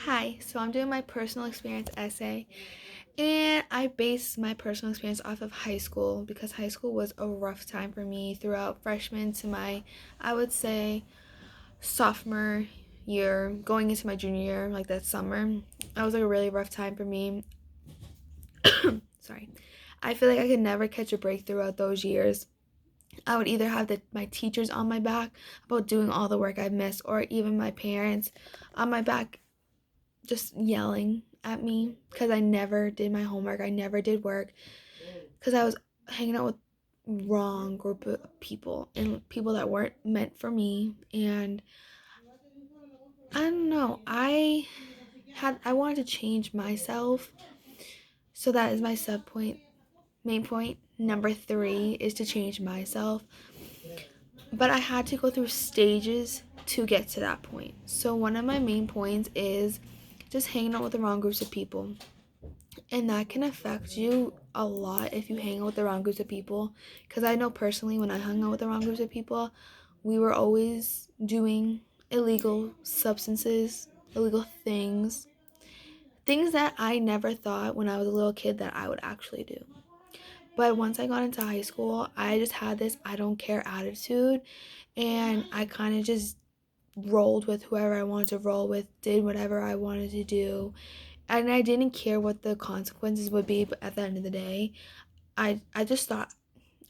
Hi, so I'm doing my personal experience essay, and I base my personal experience off of high school because high school was a rough time for me throughout freshman to my, I would say, sophomore year, going into my junior year, like that summer. That was like a really rough time for me. Sorry. I feel like I could never catch a break throughout those years. I would either have my teachers on my back about doing all the work I missed, or even my parents on my back just yelling at me because I never did my homework. I never did work because I was hanging out with wrong group of people and people that weren't meant for me. And I don't know. I wanted to change myself. So that is my sub point. Main point number 3 is to change myself. But I had to go through stages to get to that point. So one of my main points is just hanging out with the wrong groups of people. And that can affect you a lot if you hang out with the wrong groups of people. Because I know personally, when I hung out with the wrong groups of people, we were always doing illegal substances, illegal things that I never thought when I was a little kid that I would actually do. But once I got into high school, I just had this I don't care attitude, and I kind of just rolled with whoever I wanted to roll with, did whatever I wanted to do, and I didn't care what the consequences would be. But at the end of the day, I just thought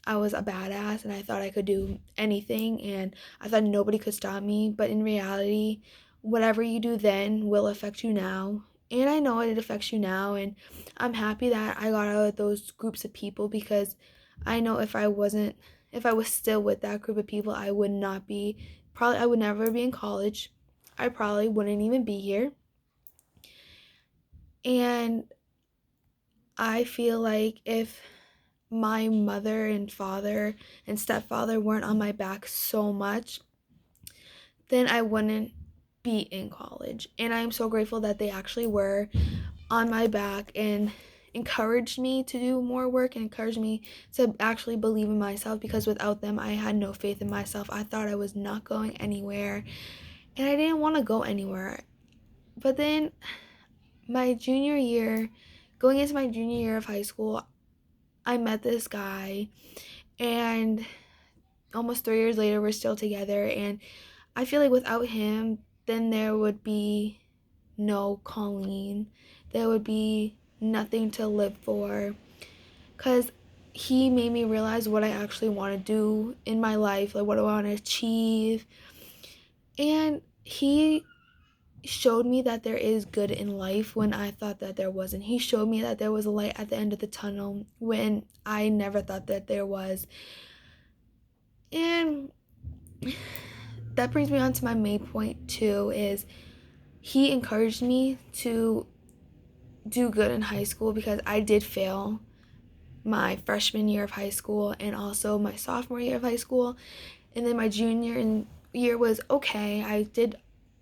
I was a badass and I thought I could do anything, and I thought nobody could stop me. But in reality, whatever you do then will affect you now. And I know it affects you now, and I'm happy that I got out of those groups of people because I know if I was still with that group of people, I would not be, probably, I would never be in college. I probably wouldn't even be here. And I feel like if my mother and father and stepfather weren't on my back so much, then I wouldn't be in college. And I'm so grateful that they actually were on my back and encouraged me to do more work and encouraged me to actually believe in myself, because without them, I had no faith in myself. I thought I was not going anywhere and I didn't want to go anywhere. But then my junior year, going into my junior year of high school, I met this guy, and almost 3 years later, we're still together. And I feel like without him, then there would be no Colleen. There would be nothing to live for. Because he made me realize what I actually want to do in my life, like what I want to achieve. And he showed me that there is good in life when I thought that there wasn't. He showed me that there was a light at the end of the tunnel when I never thought that there was. And that brings me on to my main point too, is he encouraged me to do good in high school because I did fail my freshman year of high school and also my sophomore year of high school. And then my junior year was okay. I did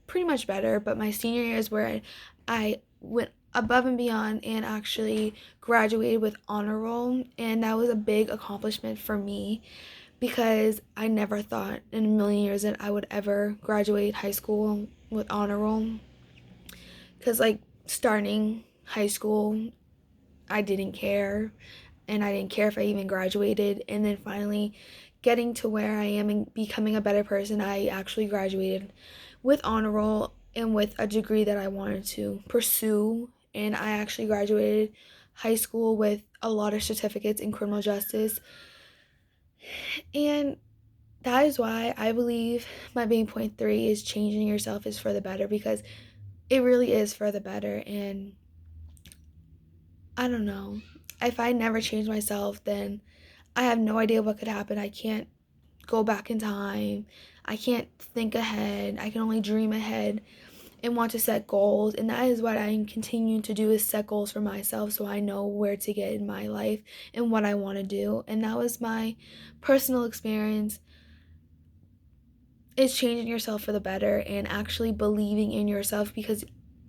pretty much better, but my senior year is where I went above and beyond and actually graduated with honor roll, and that was a big accomplishment for me because I never thought in a million years that I would ever graduate high school with honor roll. Because, like, starting high school, I didn't care, and I didn't care if I even graduated. And then finally, getting to where I am and becoming a better person, I actually graduated with honor roll and with a degree that I wanted to pursue. And I actually graduated high school with a lot of certificates in criminal justice. And that is why I believe my main point 3 is changing yourself is for the better, because it really is for the better. And I don't know. If I never change myself, then I have no idea what could happen. I can't go back in time. I can't think ahead. I can only dream ahead and want to set goals. And that is what I'm continuing to do, is set goals for myself so I know where to get in my life and what I want to do. And that was my personal experience, is changing yourself for the better and actually believing in yourself, because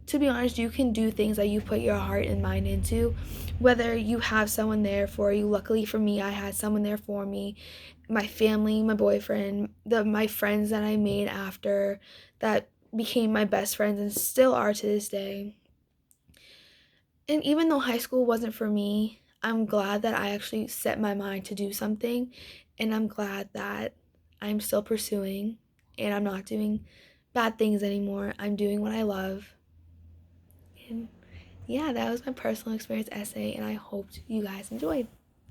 to be honest, you can do things that you put your heart and mind into, whether you have someone there for you. Luckily for me, I had someone there for me, my family, my boyfriend, my friends that I made after that became my best friends and still are to this day. And even though high school wasn't for me, I'm glad that I actually set my mind to do something, and I'm glad that I'm still pursuing and I'm not doing bad things anymore. I'm doing what I love. And yeah, that was my personal experience essay, and I hoped you guys enjoyed.